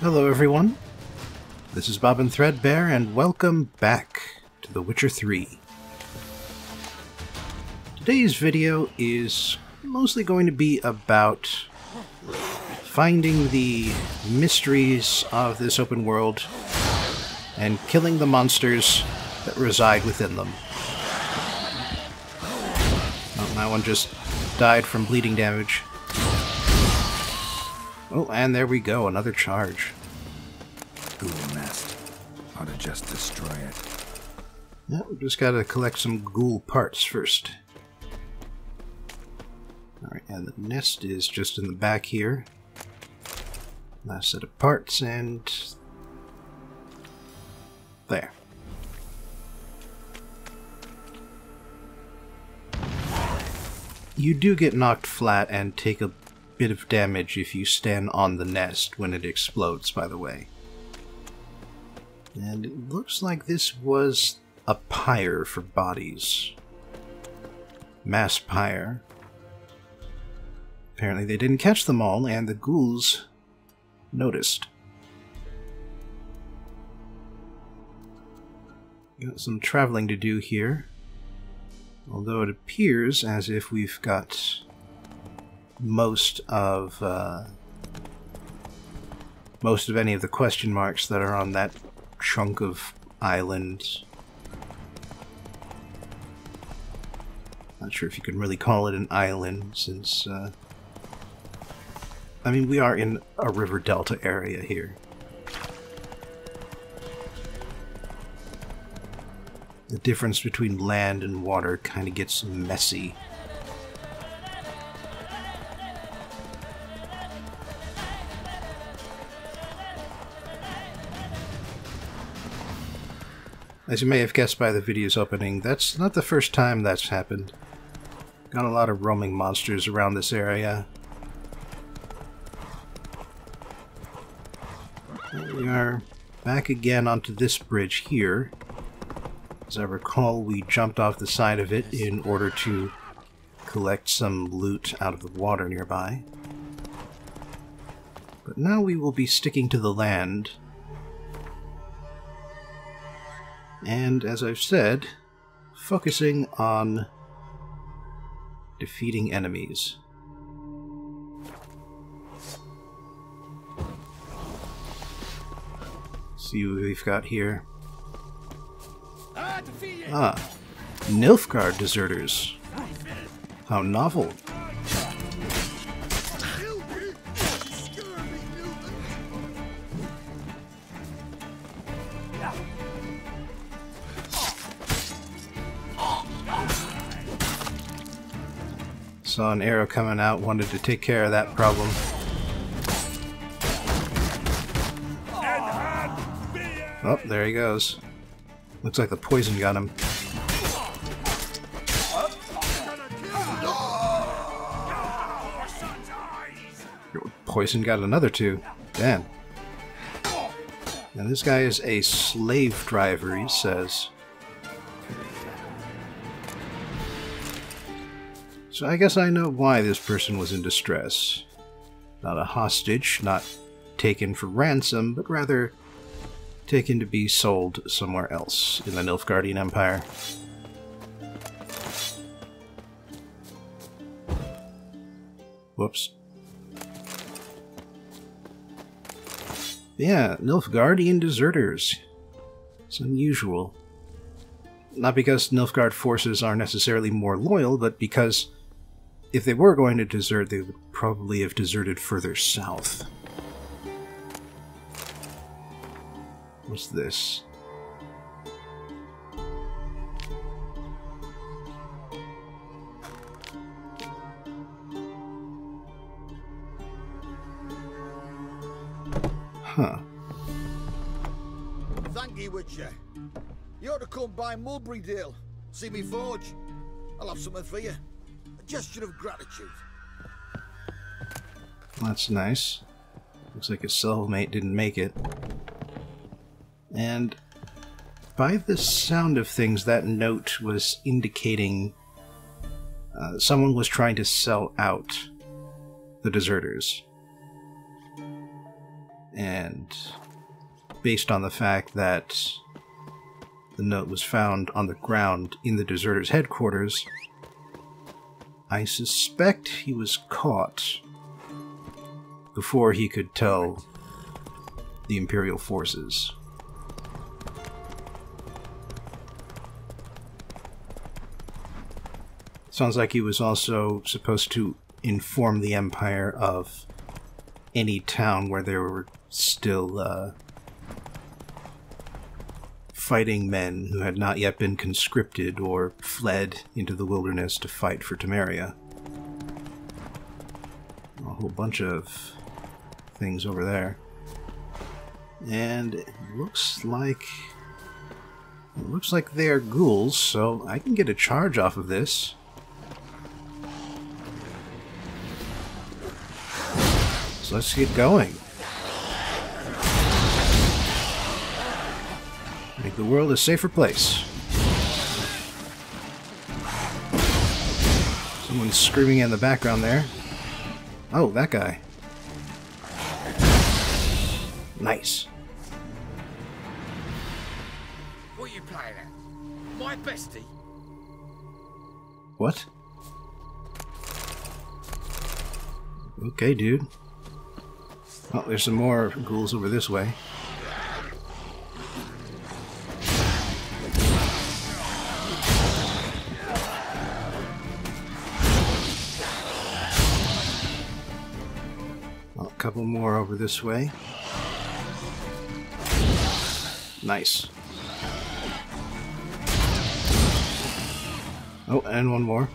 Hello everyone, this is Bob and Threadbare, and welcome back to The Witcher 3. Today's video is mostly going to be about finding the mysteries of this open world and killing the monsters that reside within them. Oh, that one just died from bleeding damage. Oh, and there we go, another charge. Ghoul nest. Ought to just destroy it. Yeah, we just gotta collect some ghoul parts first. Alright, and the nest is just in the back here. Last set of parts, and there. You do get knocked flat and take a bit of damage if you stand on the nest when it explodes, by the way. And it looks like this was a pyre for bodies. Mass pyre. Apparently they didn't catch them all, and the ghouls noticed. Got some traveling to do here. Although it appears as if we've got most of any of the question marks that are on that chunk of island. Not sure if you can really call it an island, since I mean, we are in a river delta area here. The difference between land and water kind of gets messy. As you may have guessed by the video's opening, that's not the first time that's happened. Got a lot of roaming monsters around this area. We are back again onto this bridge here. As I recall, we jumped off the side of it in order to collect some loot out of the water nearby. But now we will be sticking to the land. And, as I've said, focusing on defeating enemies. See what we've got here. Ah, Nilfgaard deserters. How novel. Saw an arrow coming out, wanted to take care of that problem. Oh, there he goes. Looks like the poison got him. Poison got another two. Damn. Now this guy is a slave driver, he says. So I guess I know why this person was in distress. Not a hostage, not taken for ransom, but rather taken to be sold somewhere else in the Nilfgaardian Empire. Whoops. Yeah, Nilfgaardian deserters. It's unusual. Not because Nilfgaard forces are necessarily more loyal, but because if they were going to desert, they would probably have deserted further south. What's this? Huh. Thank you, Witcher. You ought to come by Mulberrydale. See me forge. I'll have something for you. A gesture of gratitude. That's nice. Looks like his cellmate didn't make it. And by the sound of things, that note was indicating someone was trying to sell out the deserters. And based on the fact that the note was found on the ground in the deserters' headquarters, I suspect he was caught before he could tell the Imperial forces. Sounds like he was also supposed to inform the Empire of any town where there were still fighting men who had not yet been conscripted or fled into the wilderness to fight for Temeria. A whole bunch of things over there. And it looks like they're ghouls, so I can get a charge off of this. So let's get going. Make the world a safer place. Someone's screaming in the background there. Oh, that guy. Nice. What are you playing at? My bestie? What? Okay, dude. Oh, there's some more ghouls over this way. Oh, a couple more over this way. Nice. Oh, and one more.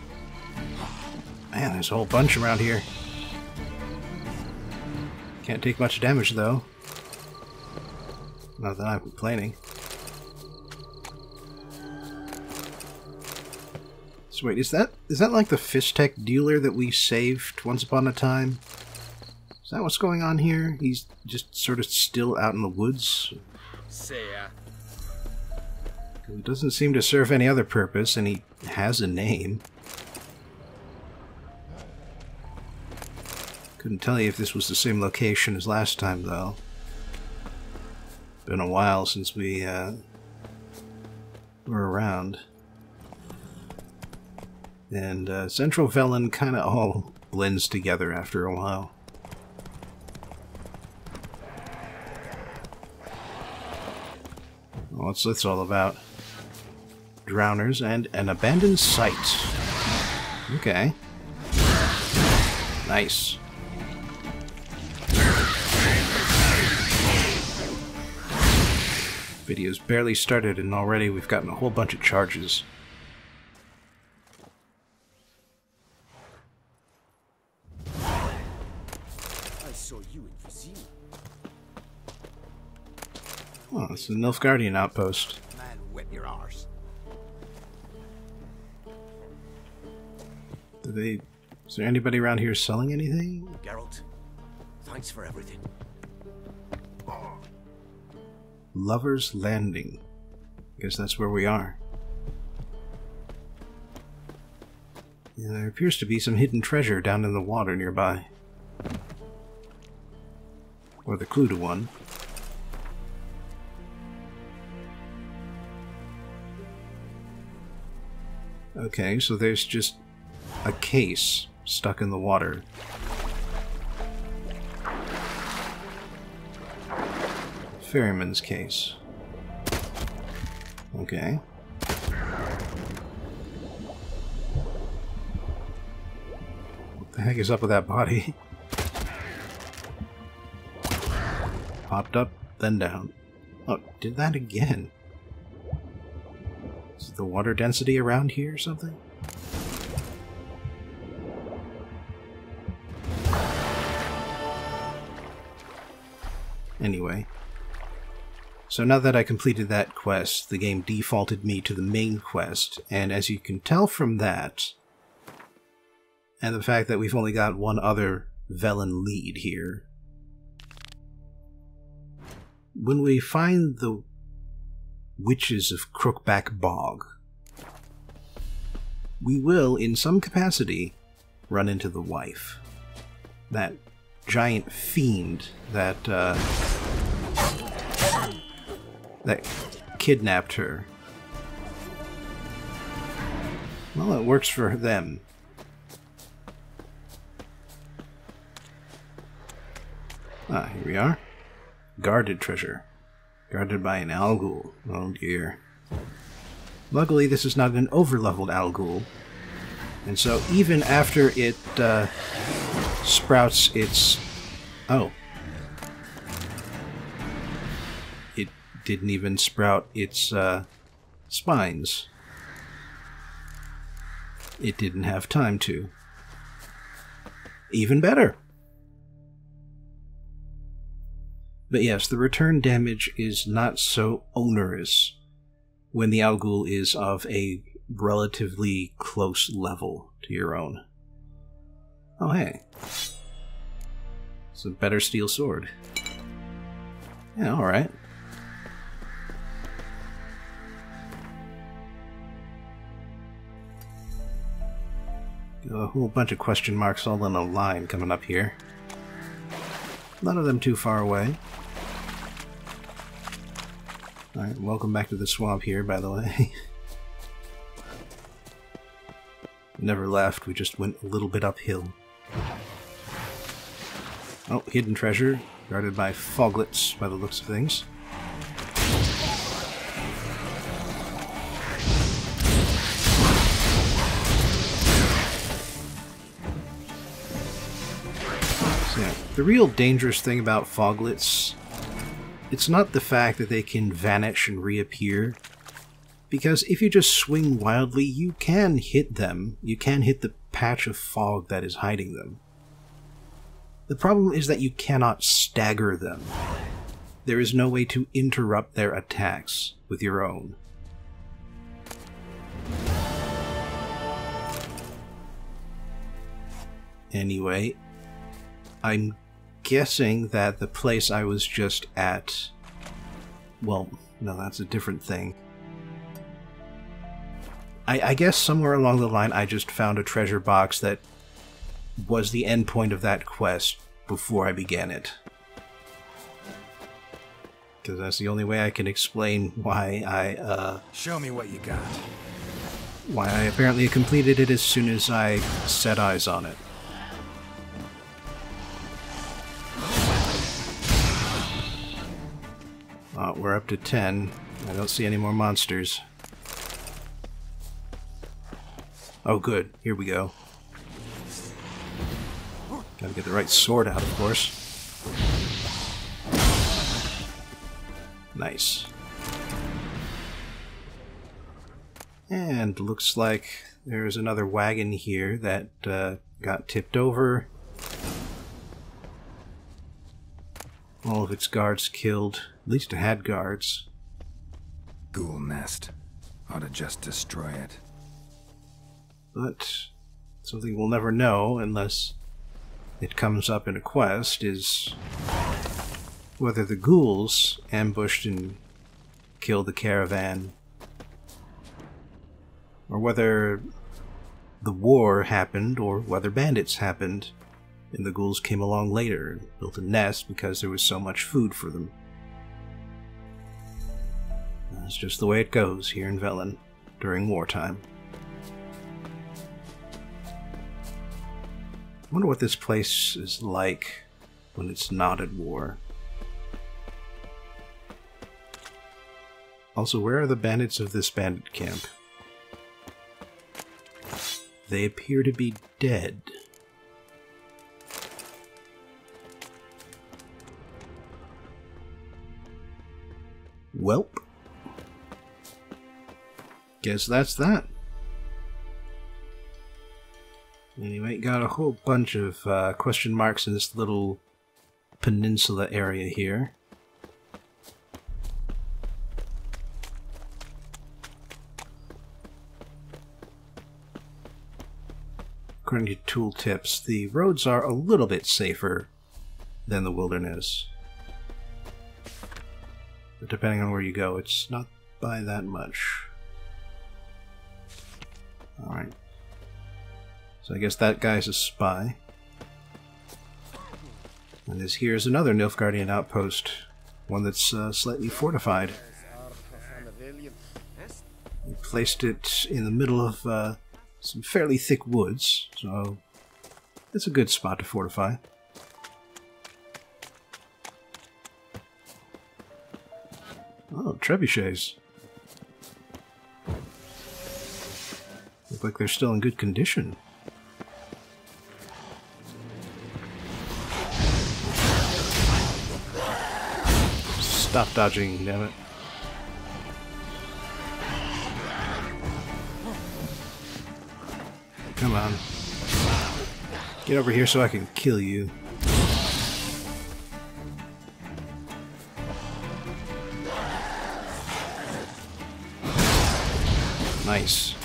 Man, there's a whole bunch around here. Can't take much damage, though. Not that I'm complaining. So wait, is that like the fish tech dealer that we saved once upon a time? Is that what's going on here? He's just sort of still out in the woods? See ya. It doesn't seem to serve any other purpose, and he has a name. Couldn't tell you if this was the same location as last time, though. Been a while since we were around. And Central Velen kind of all blends together after a while. What's this all about? Drowners and an abandoned site. Okay. Nice. Video's barely started and already we've gotten a whole bunch of charges. I saw you in Vizima. Oh, it's a Nilfgaardian outpost. Man, wet your arse. Is there anybody around here selling anything? Geralt, thanks for everything. Lover's Landing. Guess that's where we are. Yeah, there appears to be some hidden treasure down in the water nearby. Or the clue to one. Okay, so there's just a case stuck in the water. Ferryman's case. Okay. What the heck is up with that body? Popped up, then down. Oh, did that again. Is the water density around here or something? Anyway. So now that I completed that quest, the game defaulted me to the main quest, and as you can tell from that, and the fact that we've only got one other Velen lead here, when we find the Witches of Crookback Bog, we will, in some capacity, run into the wife. That giant fiend that that kidnapped her. Well, it works for them. Ah, here we are. Guarded treasure. Guarded by an Alghoul. Oh dear. Luckily, this is not an overleveled Alghoul. And so, even after it sprouts its... Oh. It didn't even sprout its spines. It didn't have time to. Even better. But yes, the return damage is not so onerous when the Alghoul is of a relatively close level to your own. Oh hey. It's a better steel sword. Yeah, alright. A whole bunch of question marks all in a line coming up here. None of them too far away. Alright, welcome back to the swamp here, by the way. Never left, we just went a little bit uphill. Oh, hidden treasure, guarded by foglets by the looks of things. So, yeah, the real dangerous thing about foglets, it's not the fact that they can vanish and reappear, because if you just swing wildly, you can hit them. You can hit the patch of fog that is hiding them. The problem is that you cannot stagger them. There is no way to interrupt their attacks with your own. Anyway, I'm guessing that the place I was just at... Well, no, that's a different thing. I guess somewhere along the line I just found a treasure box that was the end point of that quest before I began it. Because that's the only way I can explain why I, Show me what you got. why I apparently completed it as soon as I set eyes on it. We're up to 10. I don't see any more monsters. Oh good, here we go. Gotta get the right sword out, of course. Nice. And looks like there's another wagon here that got tipped over. All of its guards killed. At least it had guards. Ghoul nest. Ought to just destroy it. But something we'll never know unless it comes up in a quest is whether the ghouls ambushed and killed the caravan, or whether the war happened, or whether bandits happened and the ghouls came along later and built a nest because there was so much food for them. That's just the way it goes here in Velen during wartime. I wonder what this place is like when it's not at war. Also, where are the bandits of this bandit camp? They appear to be dead. Welp. Guess that's that. Anyway, got a whole bunch of question marks in this little peninsula area here. According to tooltips, the roads are a little bit safer than the wilderness. But depending on where you go, it's not by that much. Alright. So I guess that guy's a spy. And here's another Nilfgaardian outpost. One that's slightly fortified. placed it in the middle of some fairly thick woods, so it's a good spot to fortify. Oh, trebuchets. Look like they're still in good condition. Stop dodging, damn it. Come on. Get over here so I can kill you. Nice.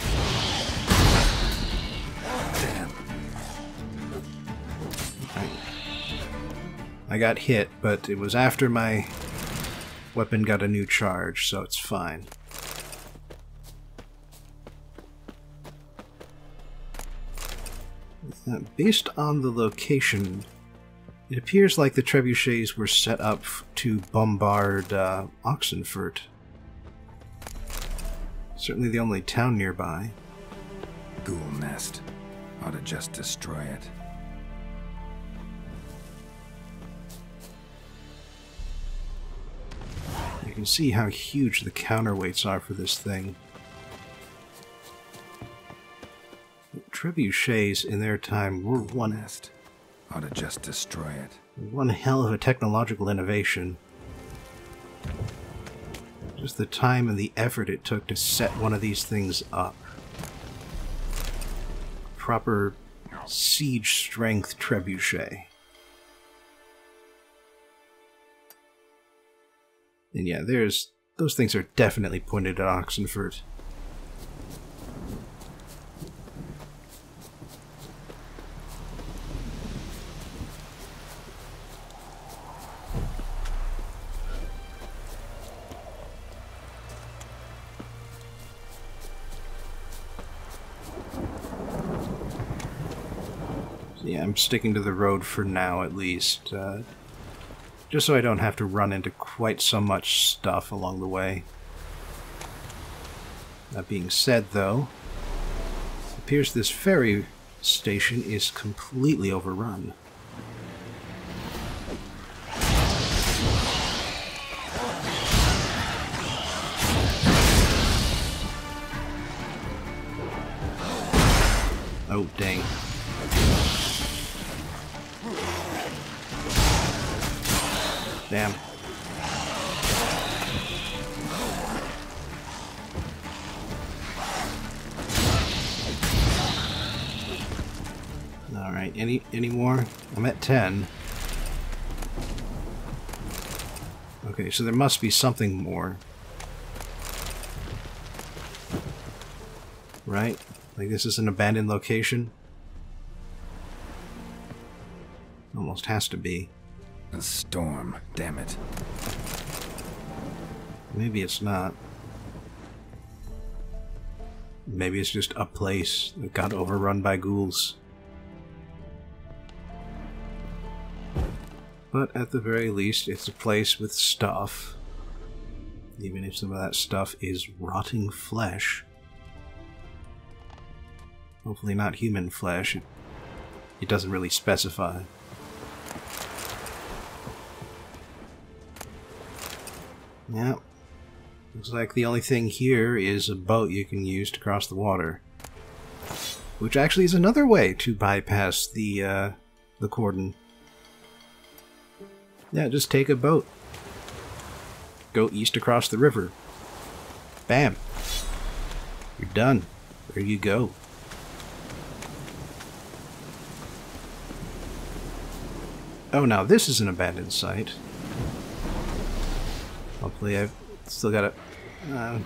Damn. I got hit, but it was after my weapon got a new charge, so it's fine. Based on the location, it appears like the trebuchets were set up to bombard Oxenfurt. Certainly the only town nearby. Ghoul nest. Ought to just destroy it. You can see how huge the counterweights are for this thing. Trebuchets in their time were one Nest. Ought to just destroy it. one hell of a technological innovation. Just the time and the effort it took to set one of these things up. Proper siege strength trebuchet. And yeah, those things are definitely pointed at Oxenfurt. Yeah, I'm sticking to the road for now, at least. Just so I don't have to run into quite so much stuff along the way. That being said, though, it appears this ferry station is completely overrun. Oh, dang. Damn. Alright, any more? I'm at 10. Okay, so there must be something more. Right? Like this is an abandoned location? Almost has to be. A storm, damn it. Maybe it's not. Maybe it's just a place that got overrun by ghouls. But at the very least, it's a place with stuff. Even if some of that stuff is rotting flesh. Hopefully not human flesh. It doesn't really specify. Yeah. Looks like the only thing here is a boat you can use to cross the water. Which actually is another way to bypass the cordon. Yeah, just take a boat. Go east across the river. Bam. You're done. There you go. Oh, now this is an abandoned site. Hopefully I've still got a...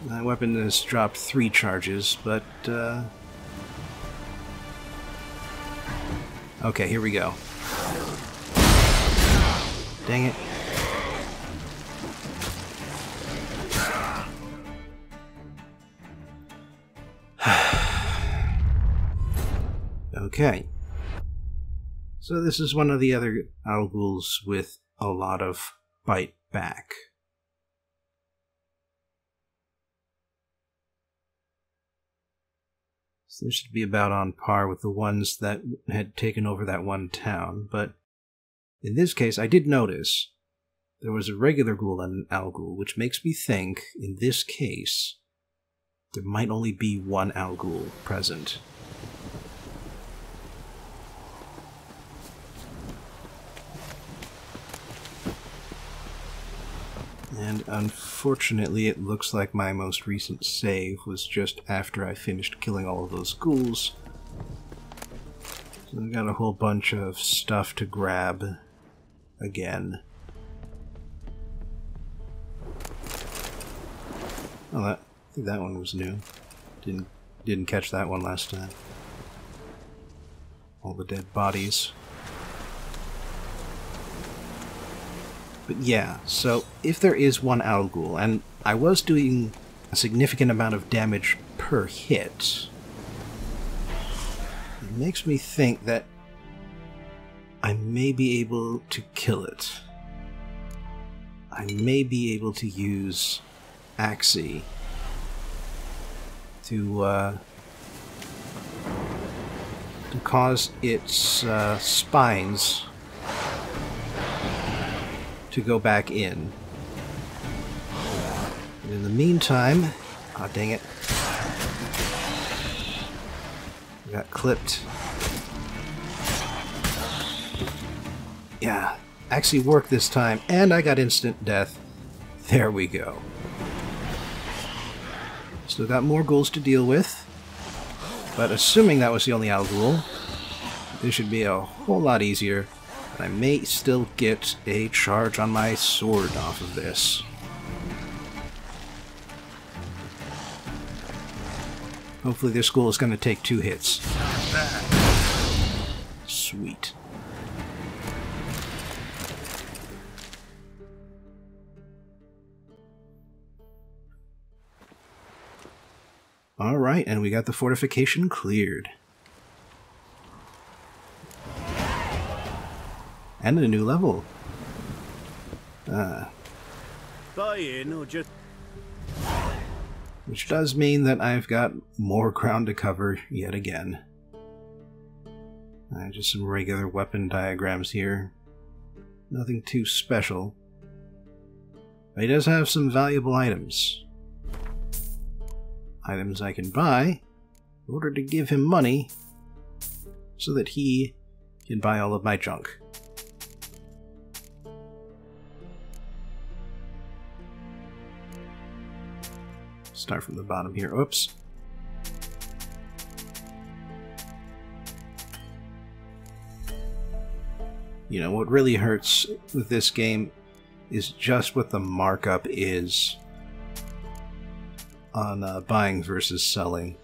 my weapon has dropped 3 charges, but... Okay, here we go. Dang it. Okay. So this is one of the other owl ghouls with a lot of bite back. Seems to be about on par with the ones that had taken over that one town, but in this case I did notice there was a regular ghoul and an owl ghoul, which makes me think, in this case, there might only be one owl ghoul present. And unfortunately, it looks like my most recent save was just after I finished killing all of those ghouls. So I've got a whole bunch of stuff to grab again. Oh, I think that one was new. Didn't catch that one last time. All the dead bodies. But yeah, so if there is one owl ghoul, and I was doing a significant amount of damage per hit, it makes me think that I may be able to kill it. I may be able to use Axii to cause its spines to go back in. And in the meantime, ah, dang it, I got clipped. Yeah, actually worked this time, and I got instant death. There we go. Still got more ghouls to deal with, but assuming that was the only owl ghoul, this should be a whole lot easier. I may still get a charge on my sword off of this. Hopefully this ghoul is going to take 2 hits. Sweet. Alright, and we got the fortification cleared. And a new level. Which does mean that I've got more ground to cover yet again. Just some regular weapon diagrams here. Nothing too special. But he does have some valuable items. Items I can buy in order to give him money so that he can buy all of my junk. Start from the bottom here. Oops. You know, what really hurts with this game is just what the markup is on buying versus selling.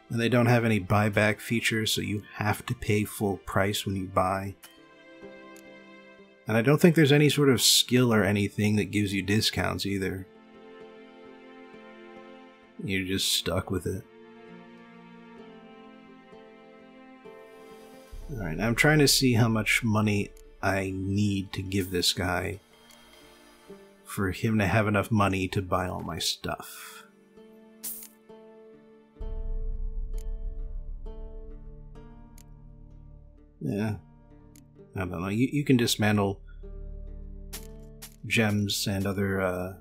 And they don't have any buyback features, so you have to pay full price when you buy. And I don't think there's any sort of skill or anything that gives you discounts either. You're just stuck with it. Alright, I'm trying to see how much money I need to give this guy for him to have enough money to buy all my stuff. Yeah. I don't know. You can dismantle gems and other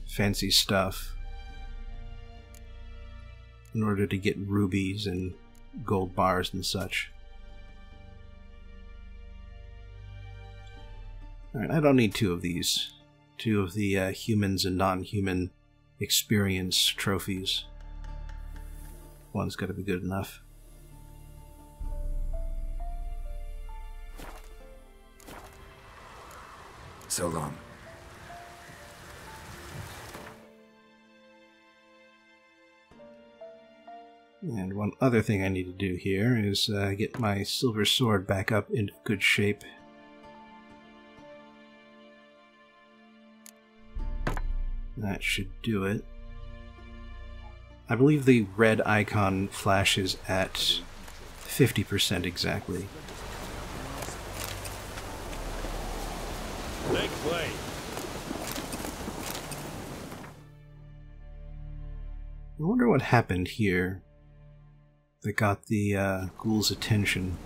fancy stuff in order to get rubies and gold bars and such. Alright, I don't need 2 of these. 2 of the humans and non-human experience trophies. One's gotta be good enough. So long. And one other thing I need to do here is get my silver sword back up into good shape. That should do it. I believe the red icon flashes at 50% exactly. Leg play. wonder what happened here that got the ghoul's attention.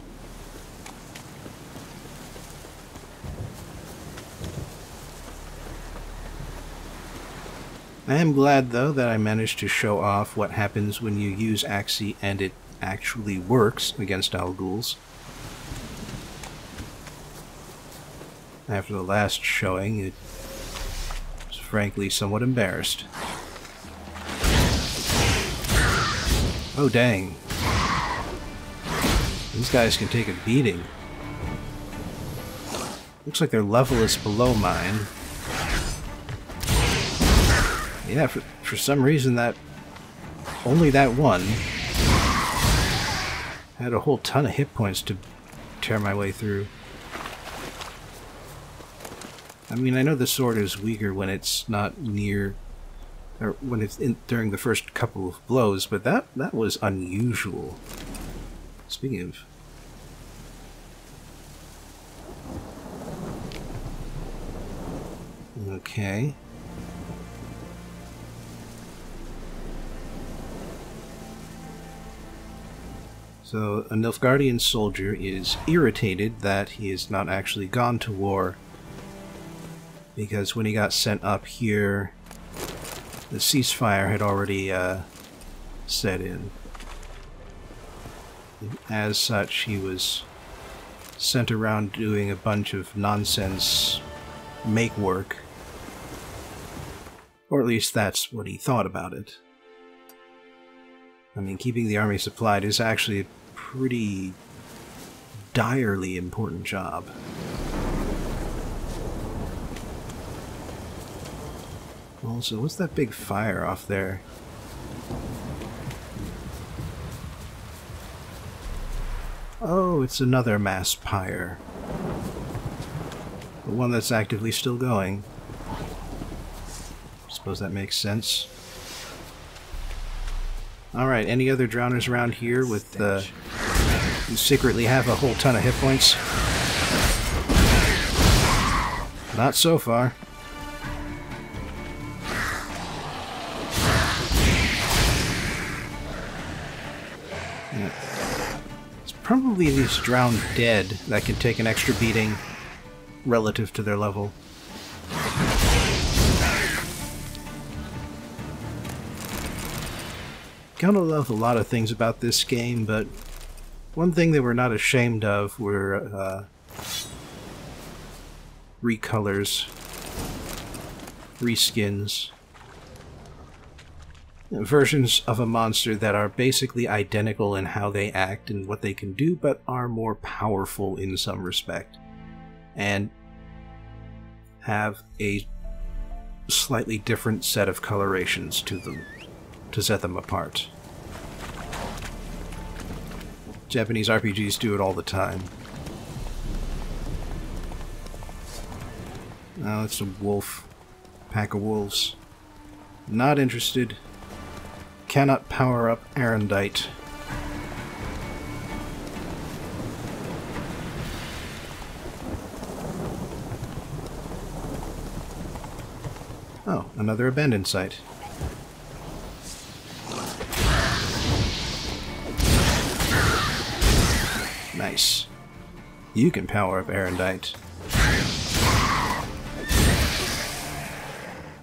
I am glad, though, that I managed to show off what happens when you use Axii and it actually works against Owl Ghouls. After the last showing, it was frankly somewhat embarrassed. Oh dang. These guys can take a beating. Looks like their level is below mine. Yeah, for some reason that only that one had a whole ton of hit points to tear my way through. I mean, I know the sword is weaker when it's not near, or when it's during the first couple of blows, but that was unusual. Speaking of... Okay. So, a Nilfgaardian soldier is irritated that he has not actually gone to war, because when he got sent up here, the ceasefire had already set in. As such, he was sent around doing a bunch of nonsense make work. Or at least that's what he thought about it. I mean, keeping the army supplied is actually a pretty direly important job. Also, what's that big fire off there? Oh, it's another mass pyre. The one that's actively still going. Suppose that makes sense. Alright, any other drowners around here with who secretly have a whole ton of hit points? Not so far. Yeah. It's probably these drowned dead that can take an extra beating relative to their level. Gotta love a lot of things about this game, but one thing they were not ashamed of were recolors, reskins, versions of a monster that are basically identical in how they act and what they can do, but are more powerful in some respect, and have a slightly different set of colorations to them to set them apart. Japanese RPGs do it all the time. Oh, it's a wolf. Pack of wolves. Not interested. Cannot power up Arendite. Oh, another abandoned site. Nice. You can power up Arendite.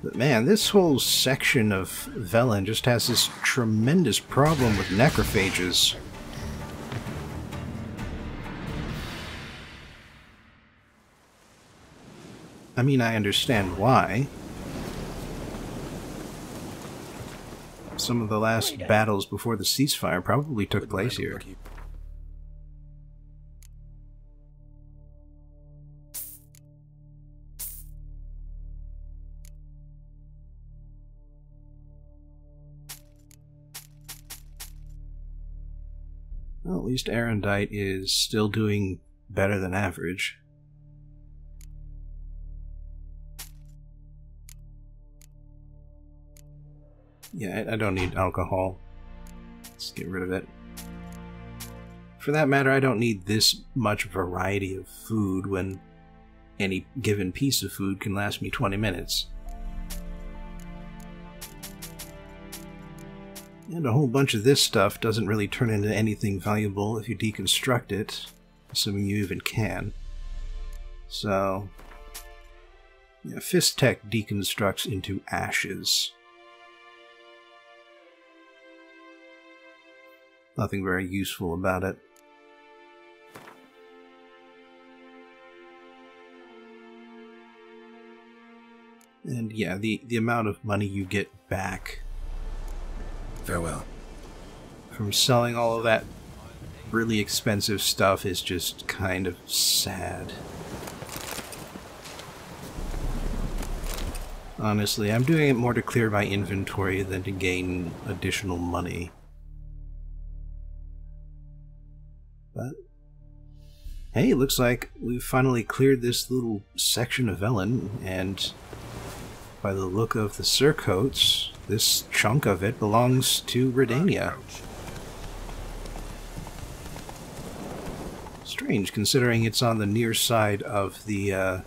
But man, this whole section of Velen just has this tremendous problem with necrophages. I mean, I understand why. Some of the last battles before the ceasefire probably took place here. Well, at least Arendite is still doing better than average. Yeah, I don't need alcohol. Let's get rid of it. For that matter, I don't need this much variety of food when any given piece of food can last me 20 minutes. And a whole bunch of this stuff doesn't really turn into anything valuable if you deconstruct it, assuming you even can. So, yeah, Fist Tech deconstructs into ashes. Nothing very useful about it. And yeah, the amount of money you get back Farewell. from selling all of that really expensive stuff is just kind of sad. Honestly, I'm doing it more to clear my inventory than to gain additional money. But hey, looks like we've finally cleared this little section of Velen, and by the look of the surcoats, this chunk of it belongs to Redania. Strange, considering it's on the near side of the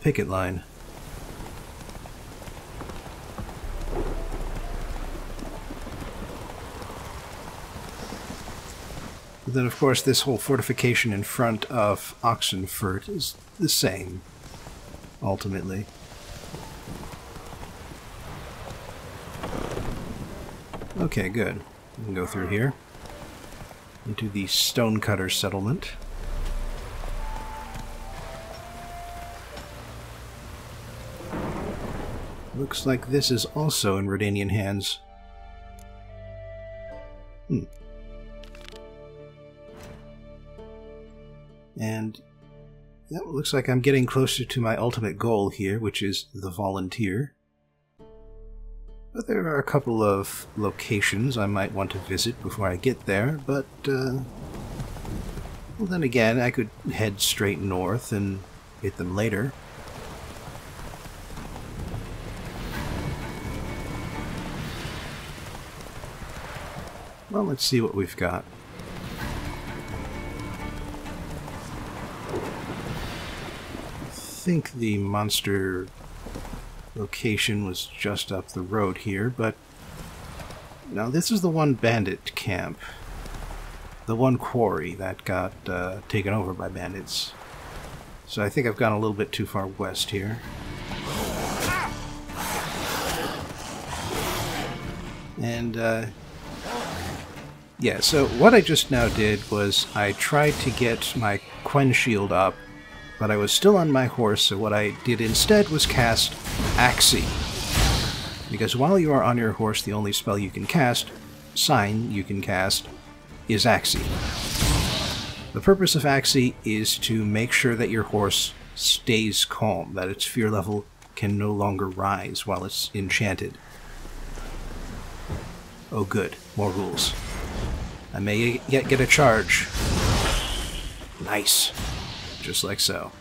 picket line. But then, of course, this whole fortification in front of Oxenfurt is the same, ultimately. Okay, good. We can go through here into the Stonecutter settlement. Looks like this is also in Redanian hands. And yeah, it looks like I'm getting closer to my ultimate goal here, which is the Volunteer. But there are a couple of locations I might want to visit before I get there, but well, then again, I could head straight north and hit them later. Well, let's see what we've got. I think the monster location was just up the road here, but now this is the one Bandit Camp. The one quarry that got taken over by bandits. So I think I've gone a little bit too far west here. And yeah, so what I just now did was I tried to get my Quen shield up, but I was still on my horse, so what I did instead was cast Axii. Because while you are on your horse, the only spell you can cast, sign you can cast, is Axii. The purpose of Axii is to make sure that your horse stays calm, that its fear level can no longer rise while it's enchanted. Oh good, more rules. I may yet get a charge. Nice. Just like so.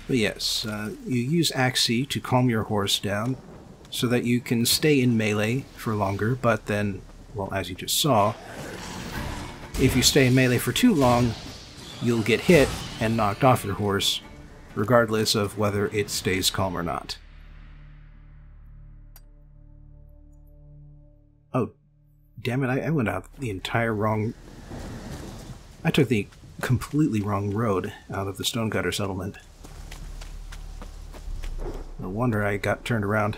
But yes, you use Axii to calm your horse down so that you can stay in melee for longer, but then, well, as you just saw, if you stay in melee for too long, you'll get hit and knocked off your horse, regardless of whether it stays calm or not. Oh, damn it, I went out the entire wrong... I took the completely wrong road out of the Stonecutter settlement. No wonder I got turned around.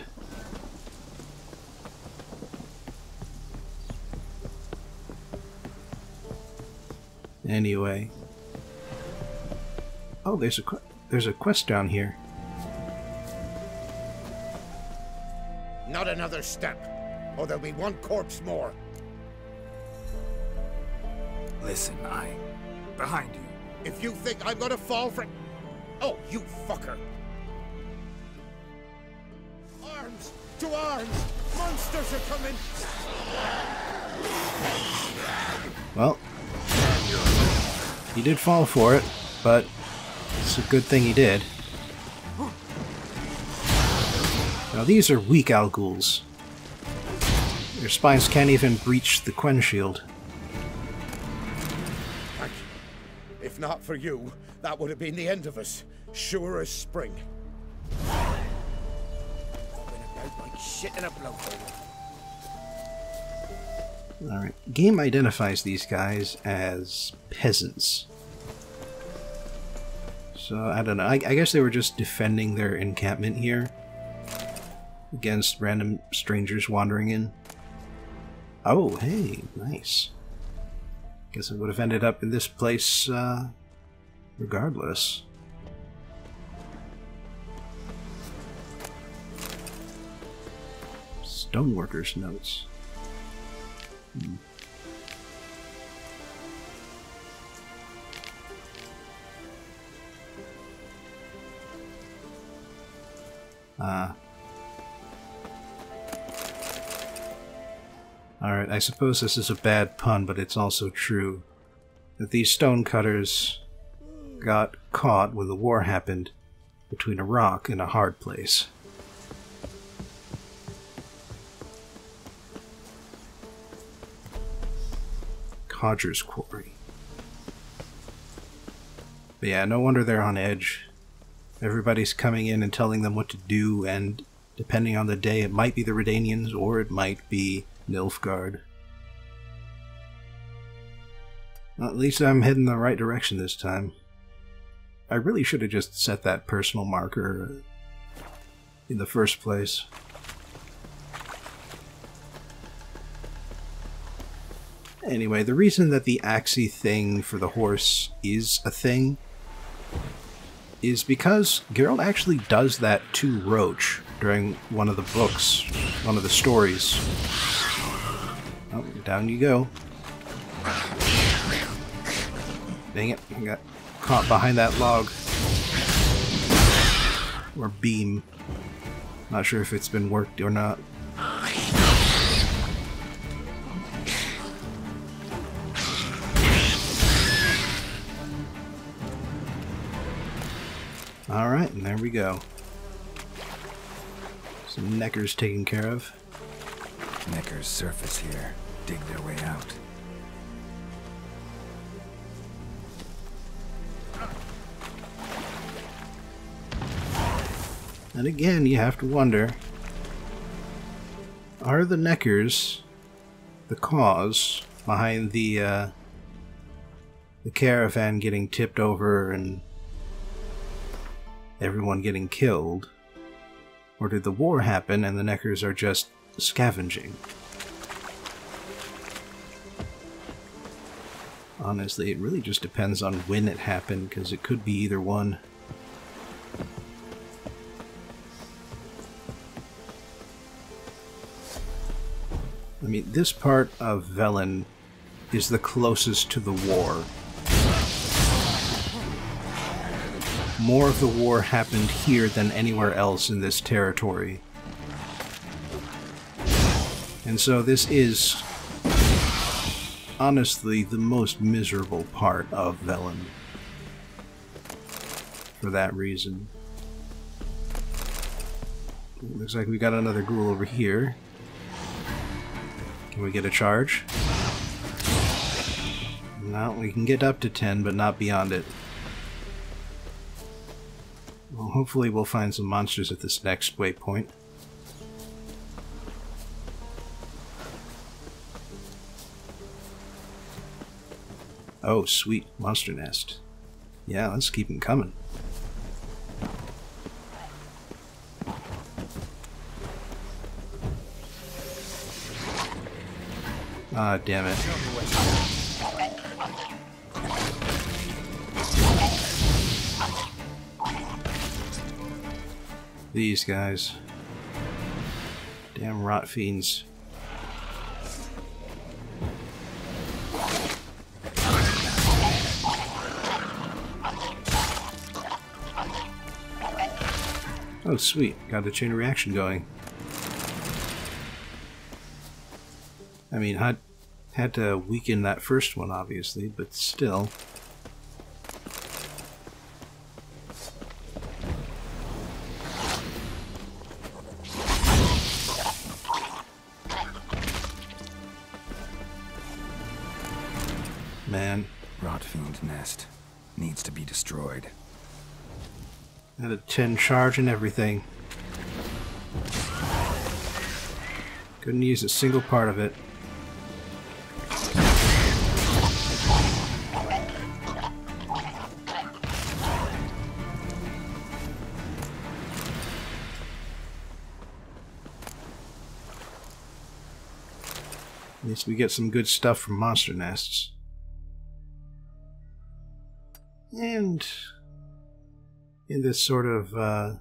Anyway. Oh, there's a quest down here. Not another step, or there'll be one corpse more. Listen, behind you. If you think I'm gonna fall for... Oh, you fucker! Arms! To arms! Monsters are coming! Well, he did fall for it, but it's a good thing he did. Now these are weak Alguls. Their spines can't even breach the Quen shield. If not for you, that would have been the end of us. Sure as spring. Been about like shit in a blowhole. Alright, game identifies these guys as peasants. So, I don't know, I guess they were just defending their encampment here against random strangers wandering in. Oh, hey, nice. Guess I would have ended up in this place, regardless. Stoneworkers Notes. Alright, I suppose this is a bad pun, but it's also true. That these stonecutters got caught when the war happened between a rock and a hard place. Codger's Quarry. But yeah, no wonder they're on edge. Everybody's coming in and telling them what to do, and depending on the day, it might be the Redanians or it might be Nilfgaard. Well, at least I'm heading the right direction this time. I really should have just set that personal marker in the first place. Anyway, the reason that the axie thing for the horse is a thing is because Geralt actually does that to Roach during one of the books, one of the stories. Oh, down you go. Dang it, I got caught behind that log. Or beam. Not sure if it's been worked or not. Alright, and there we go. Some neckers taken care of. Neckers surface here, dig their way out. And again, you have to wonder, are the neckers the cause behind the caravan getting tipped over and everyone getting killed? Or did the war happen and the neckers are just scavenging? Honestly, it really just depends on when it happened, because it could be either one. I mean, this part of Velen is the closest to the war. More of the war happened here than anywhere else in this territory. And so this is, honestly, the most miserable part of Velen. For that reason. Looks like we got another ghoul over here. Can we get a charge? No, we can get up to 10, but not beyond it. Well, hopefully we'll find some monsters at this next waypoint. Oh, sweet. Monster nest. Yeah, let's keep them coming. Ah, damn it. These guys. Damn rot fiends. Oh, sweet. Got a chain reaction going. I mean, I had to weaken that first one, obviously, but still. Man. Rotfiend nest. Needs to be destroyed. Had a 10 charge and everything. Couldn't use a single part of it. At least we get some good stuff from monster nests. And in this sort of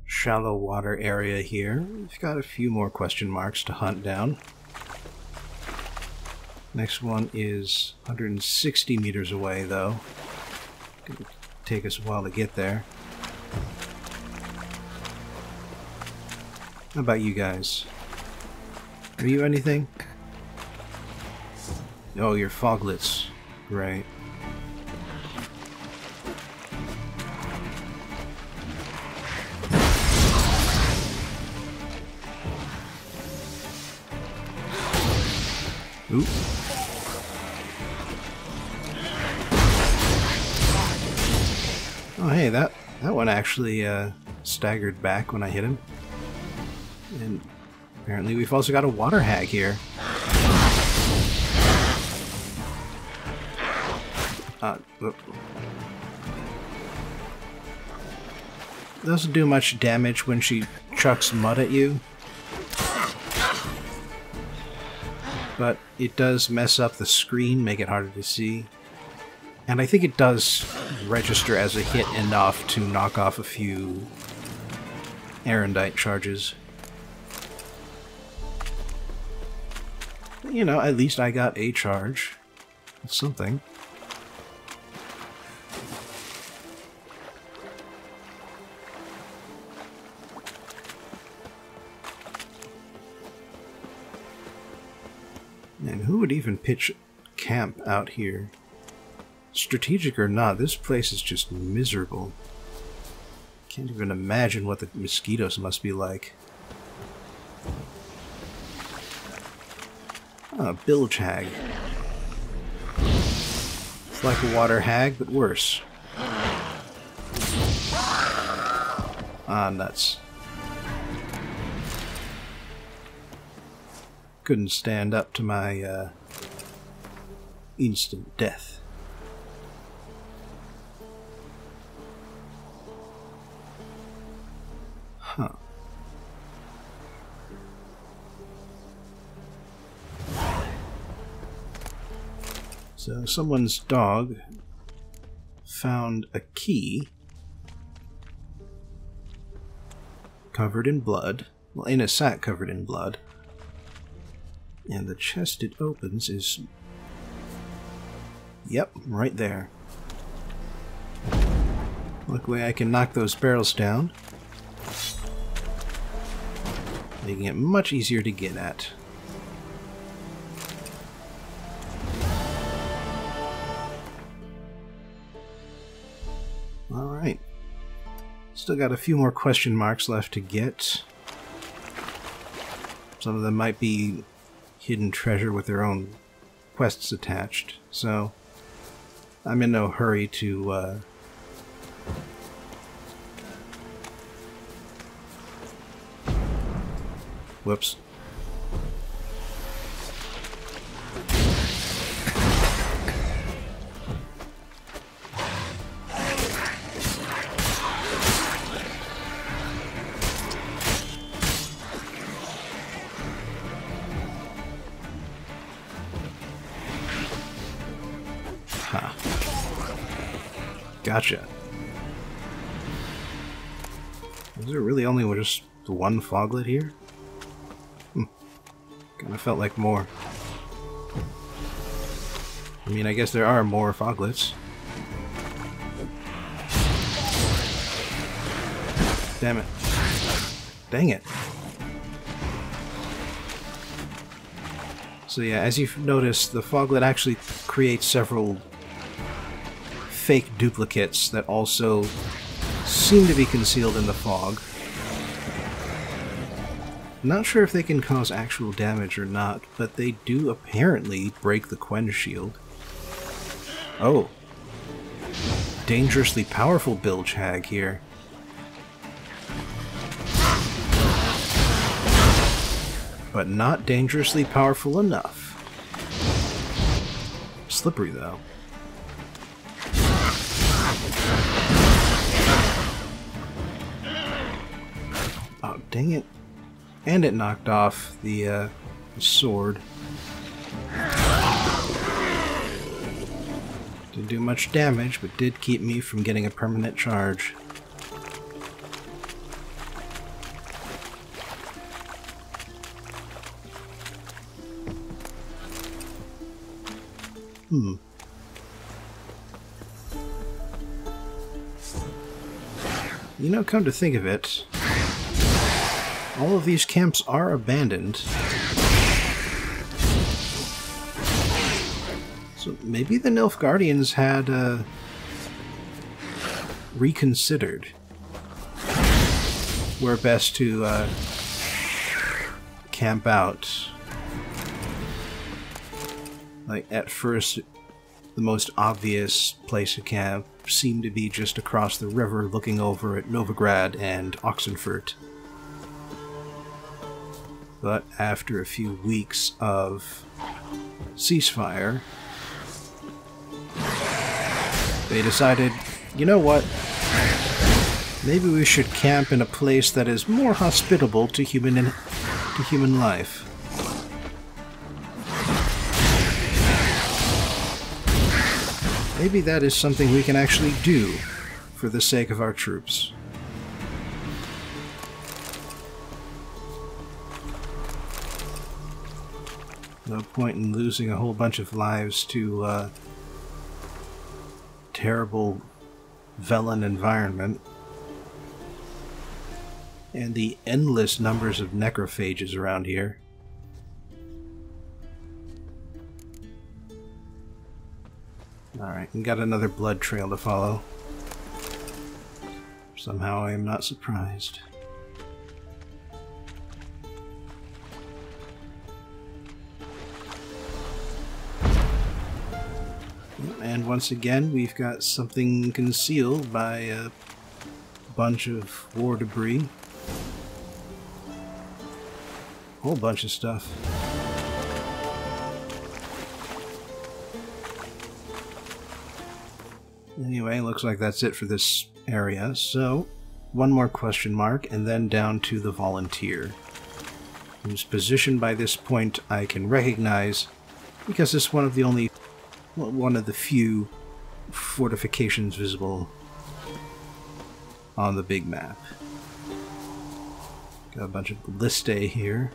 shallow water area here, we've got a few more question marks to hunt down. Next one is 160 meters away, though. Gonna take us a while to get there. How about you guys? Are you anything? Oh, you're foglets. Right. Oop. Oh, hey, that one actually staggered back when I hit him. And apparently we've also got a water hag here. Doesn't do much damage when she chucks mud at you. But it does mess up the screen, make it harder to see. And I think it does register as a hit enough to knock off a few erendite charges. But, you know, at least I got a charge. That's something. And who would even pitch camp out here? Strategic or not, this place is just miserable. Can't even imagine what the mosquitoes must be like. Ah, bilge hag. It's like a water hag, but worse. Ah, nuts. Couldn't stand up to my instant death. Huh. So someone's dog found a key covered in blood. Well, in a sack covered in blood. And the chest it opens is... Yep, right there. Luckily I can knock those barrels down, making it much easier to get at. Alright. Still got a few more question marks left to get. Some of them might be hidden treasure with their own quests attached, so I'm in no hurry to whoops. Gotcha. Is there really only just one foglet here? Kinda felt like more. I mean, I guess there are more foglets. Damn it. Dang it. So yeah, as you've noticed, the foglet actually creates several fake duplicates that also seem to be concealed in the fog. Not sure if they can cause actual damage or not, but they do apparently break the Quen shield. Oh. Dangerously powerful bilge hag here. But not dangerously powerful enough. Slippery though. Oh, dang it. And it knocked off the sword. Didn't do much damage, but did keep me from getting a permanent charge. You know, come to think of it, all of these camps are abandoned. So maybe the Nilfgaardians had reconsidered where best to camp out. Like, at first, the most obvious place to camp seemed to be just across the river looking over at Novigrad and Oxenfurt. But after a few weeks of ceasefire, they decided, you know what, maybe we should camp in a place that is more hospitable to human life. Maybe that is something we can actually do for the sake of our troops. No point in losing a whole bunch of lives to terrible Velen environment and the endless numbers of necrophages around here. Alright, we got another blood trail to follow. Somehow I am not surprised. And once again, we've got something concealed by a bunch of war debris. A whole bunch of stuff. Anyway, looks like that's it for this area, so one more question mark, and then down to the volunteer, whose position by this point I can recognize because it's one of the few fortifications visible on the big map. Got a bunch of ballistae here.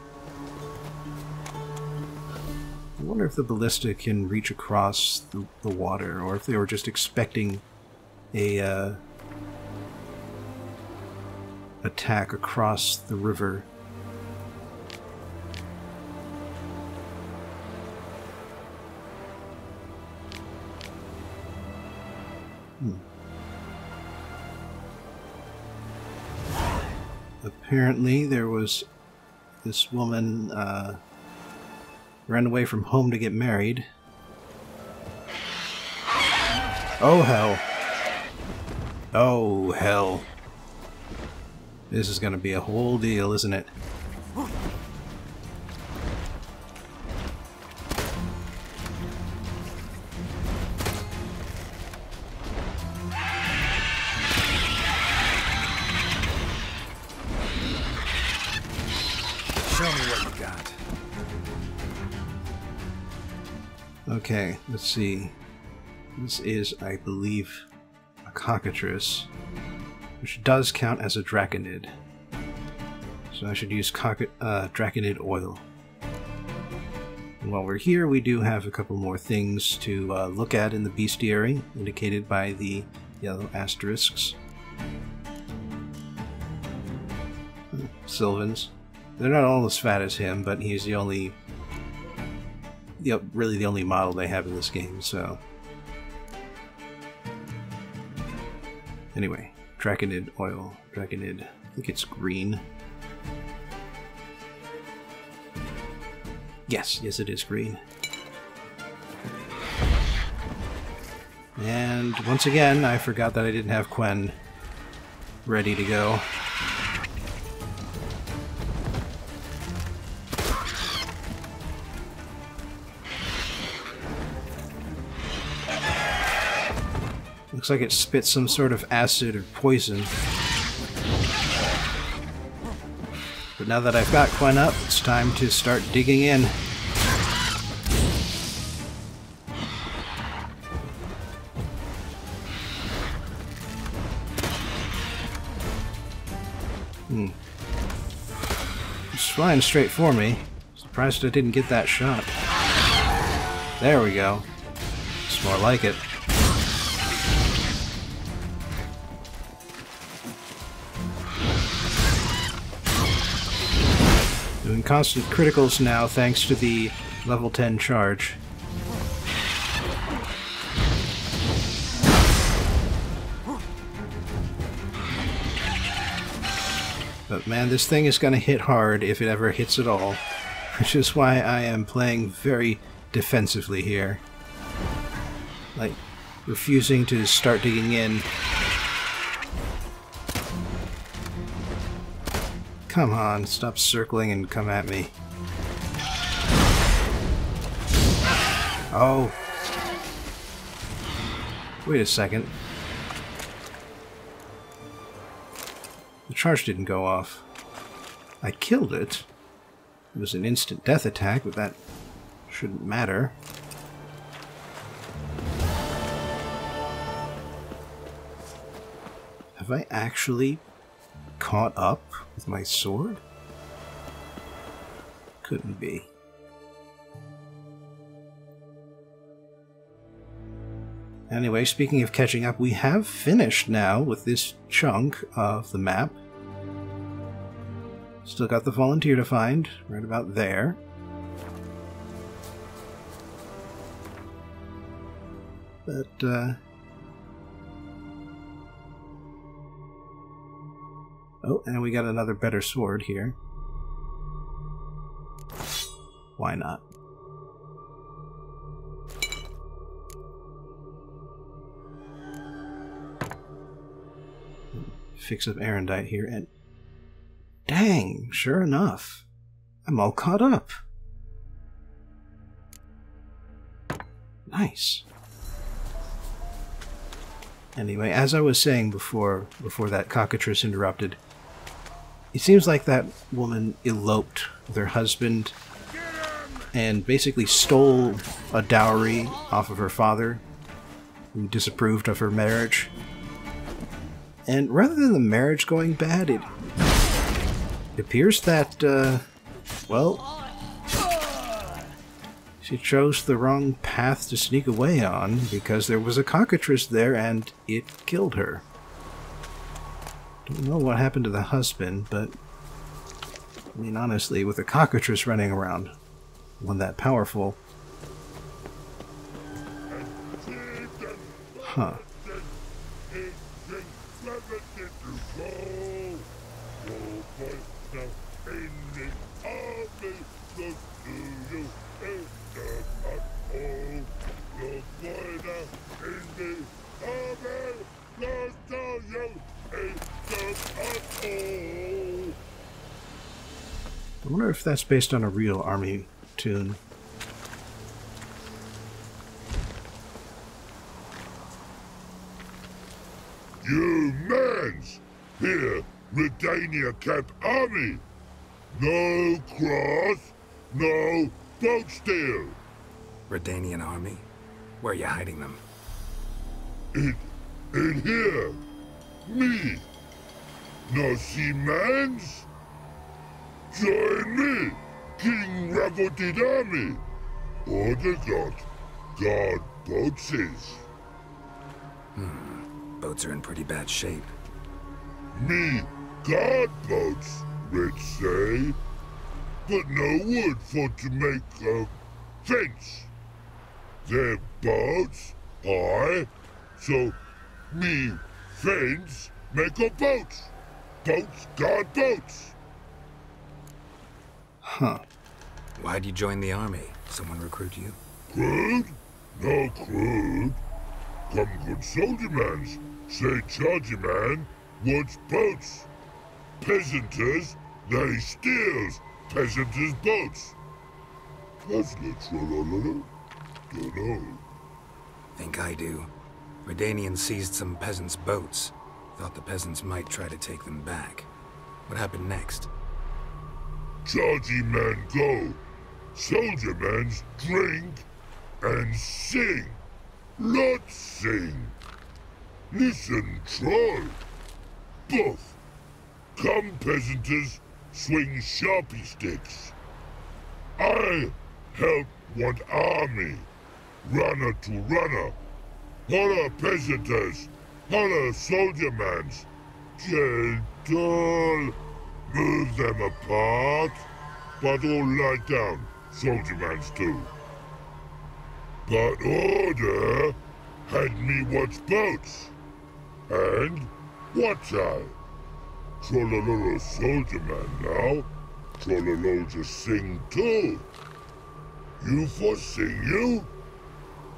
I wonder if the ballista can reach across the water, or if they were just expecting a attack across the river. Apparently there was this woman ran away from home to get married. Oh hell. Oh hell. This is gonna be a whole deal, isn't it? Show me what you got. Okay, let's see. This is, I believe, a cockatrice, which does count as a Draconid. So I should use Draconid Oil. And while we're here, we do have a couple more things to look at in the bestiary, indicated by the yellow asterisks. Sylvans. They're not all as fat as him, but he's the only... really the only model they have in this game, so... Anyway, Draconid Oil. Draconid. I think it's green. Yes, it is green. And once again, I forgot that I didn't have Quen ready to go. Looks like it spits some sort of acid or poison. But now that I've got Quen up, it's time to start digging in. It's flying straight for me. Surprised I didn't get that shot. There we go. It's more like it. Doing constant criticals now thanks to the level 10 charge. But man, this thing is going to hit hard if it ever hits at all. Which is why I am playing very defensively here. Like, refusing to start digging in. Come on, stop circling and come at me. Oh. Wait a second. The charge didn't go off. I killed it. It was an instant death attack, but that shouldn't matter. Have I actually caught up with my sword? Couldn't be. Anyway, speaking of catching up, we have finished now with this chunk of the map. Still got the volunteer to find, right about there. But, oh, and we got another better sword here. Why not? Fix up Erendite here, and dang, sure enough, I'm all caught up. Nice. Anyway, as I was saying before that cockatrice interrupted, it seems like that woman eloped with her husband and basically stole a dowry off of her father, who disapproved of her marriage. And rather than the marriage going bad, it appears that, well, she chose the wrong path to sneak away on because there was a cockatrice there and it killed her. Don't know what happened to the husband, but I mean, honestly, with a cockatrice running around, one that powerful. Huh. I wonder if that's based on a real army tune. You mans! Here, Redania Camp Army! No cross, no boat steal! Redanian army? Where are you hiding them? In here! Me! No see mans? Join me, King Ravodid Army! Order God boats is. Boats are in pretty bad shape. Me guard boats, Red say. But no wood for to make a fence. Their boats high, so me fence make a boats. Boats guard boats. Huh. Why'd you join the army? Someone recruit you? Crude? No crude. Come good soldier mans. Say chargy man wants boats. Peasanters, they steals peasanters' boats. That's literal. Dunno. Think I do. Redanians seized some peasants' boats. Thought the peasants might try to take them back. What happened next? Chargy man go. Soldier mans drink and sing. Lot sing. Listen, troll. Buff. Come, peasanters, swing sharpie sticks. I help one army, runner to runner. Holla, peasanters, holla, soldiermans. Gentle, move them apart, but all lie down, soldiermans too. But order had me watch boats, and watch I. Trollololo soldier man now. Trollolo just sing too. You for sing you?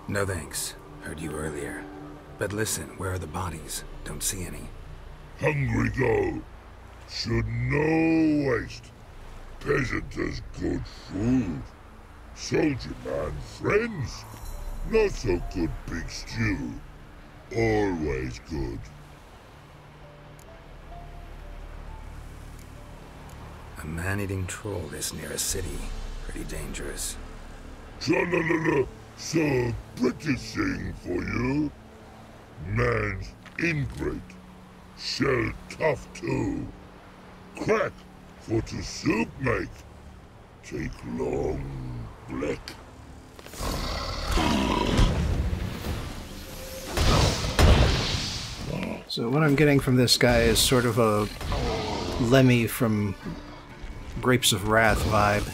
No thanks. Heard you earlier. But listen, where are the bodies? Don't see any. Hungry go. Should no waste. Peasanters good food. Soldier man friends. Not so good big stew. Always good. A man-eating troll this near a city. Pretty dangerous. Tra-la-la-la, so British thing for you. Man's ingrate. Shell tough too. Crack for to soup make. Take long black. So what I'm getting from this guy is sort of a Lemmy from Grapes of Wrath vibe.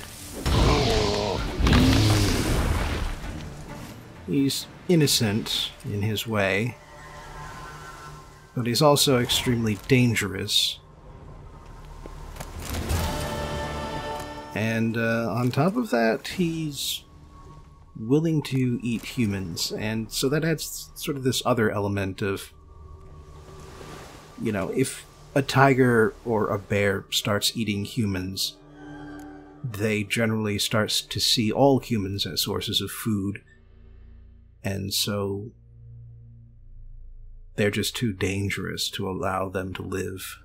He's innocent in his way, but he's also extremely dangerous. And on top of that, he's willing to eat humans, and so that adds sort of this other element of, you know, if a tiger or a bear starts eating humans, they generally start to see all humans as sources of food, and so they're just too dangerous to allow them to live.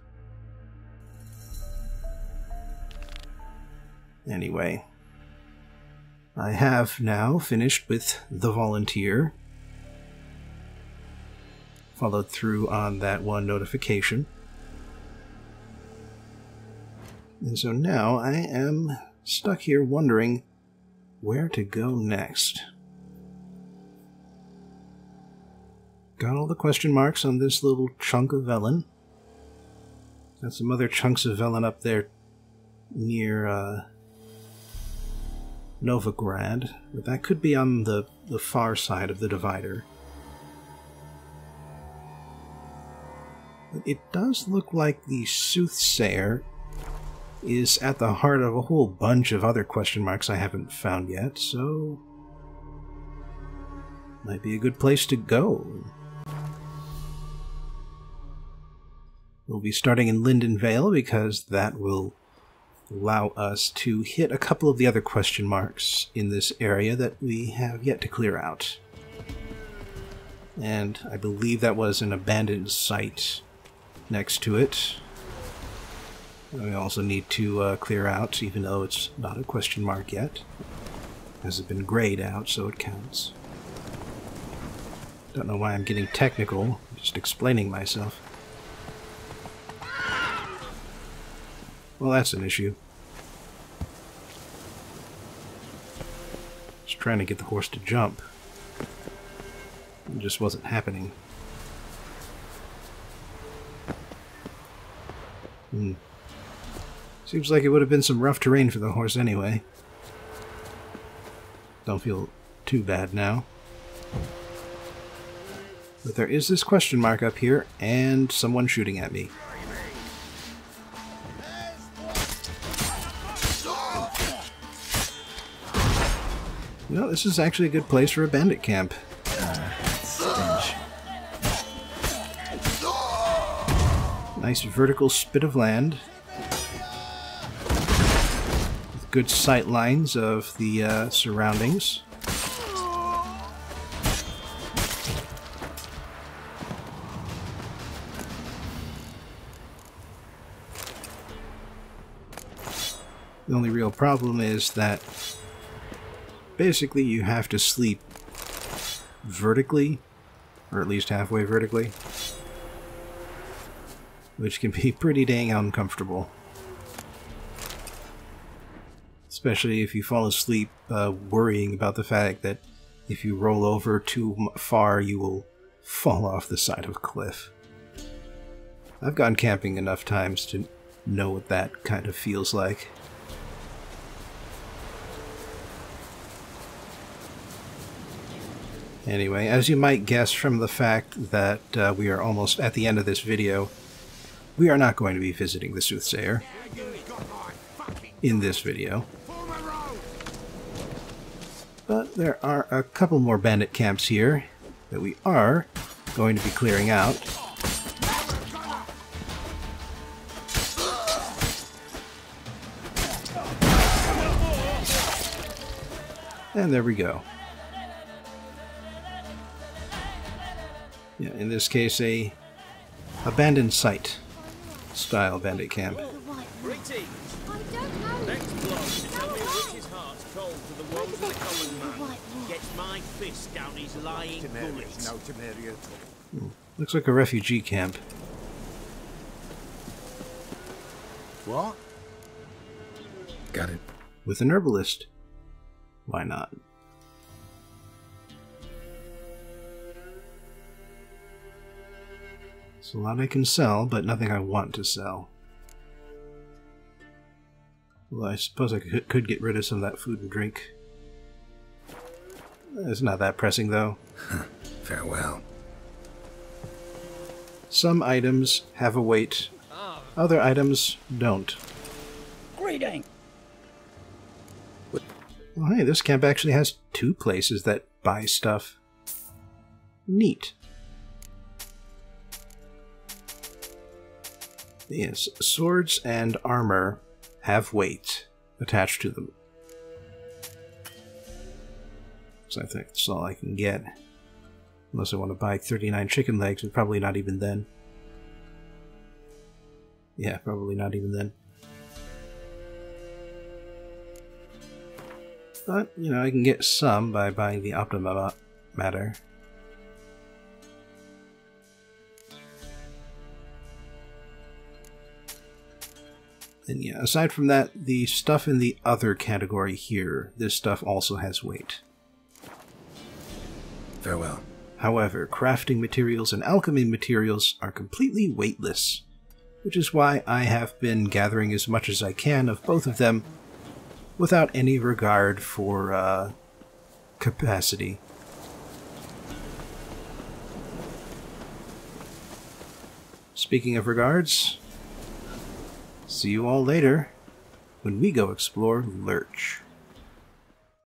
Anyway, I have now finished with The Volunteer. Followed through on that one notification. And so now I am stuck here wondering where to go next. Got all the question marks on this little chunk of Velen. Got some other chunks of Velen up there near Novigrad, but that could be on the far side of the divider. But it does look like the Soothsayer is at the heart of a whole bunch of other question marks I haven't found yet, so might be a good place to go. We'll be starting in Lyndonvale because that will allow us to hit a couple of the other question marks in this area that we have yet to clear out. And I believe that was an abandoned site next to it. We also need to clear out, even though it's not a question mark yet. It hasn't been grayed out, so it counts. Don't know why I'm getting technical, just explaining myself. Well, that's an issue. Just trying to get the horse to jump. It just wasn't happening. Seems like it would have been some rough terrain for the horse anyway. Don't feel too bad now. But there is this question mark up here, and someone shooting at me. You know, this is actually a good place for a bandit camp. Stench. Nice vertical spit of land. With good sight lines of the surroundings. The only real problem is that basically you have to sleep vertically, or at least halfway vertically. which can be pretty dang uncomfortable. Especially if you fall asleep worrying about the fact that if you roll over too far, you will fall off the side of a cliff. I've gone camping enough times to know what that kind of feels like. Anyway, as you might guess from the fact that we are almost at the end of this video, we are not going to be visiting the Soothsayer in this video. But there are a couple more bandit camps here that we are going to be clearing out. And there we go. Yeah, in this case, a abandoned site style bandit camp. Greetings. Next blow to tell me which his heart's cold to the woes of the common man. Gets my fist down his lying gullet. Looks like a refugee camp. What? Got it. With an herbalist. Why not? There's a lot I can sell, but nothing I want to sell. Well, I suppose I could get rid of some of that food and drink. It's not that pressing, though. Farewell. Some items have a weight. Other items don't. Greeting. Well, hey, this camp actually has 2 places that buy stuff. Neat. Yes, swords and armor have weight attached to them. So I think that's all I can get. Unless I want to buy 39 chicken legs, but probably not even then. Yeah, probably not even then. But, you know, I can get some by buying the Optima matter. And yeah, aside from that, the stuff in the other category here, this stuff also has weight. Farewell. However, crafting materials and alchemy materials are completely weightless, which is why I have been gathering as much as I can of both of them without any regard for capacity. Speaking of regards, see you all later when we go explore Lurch.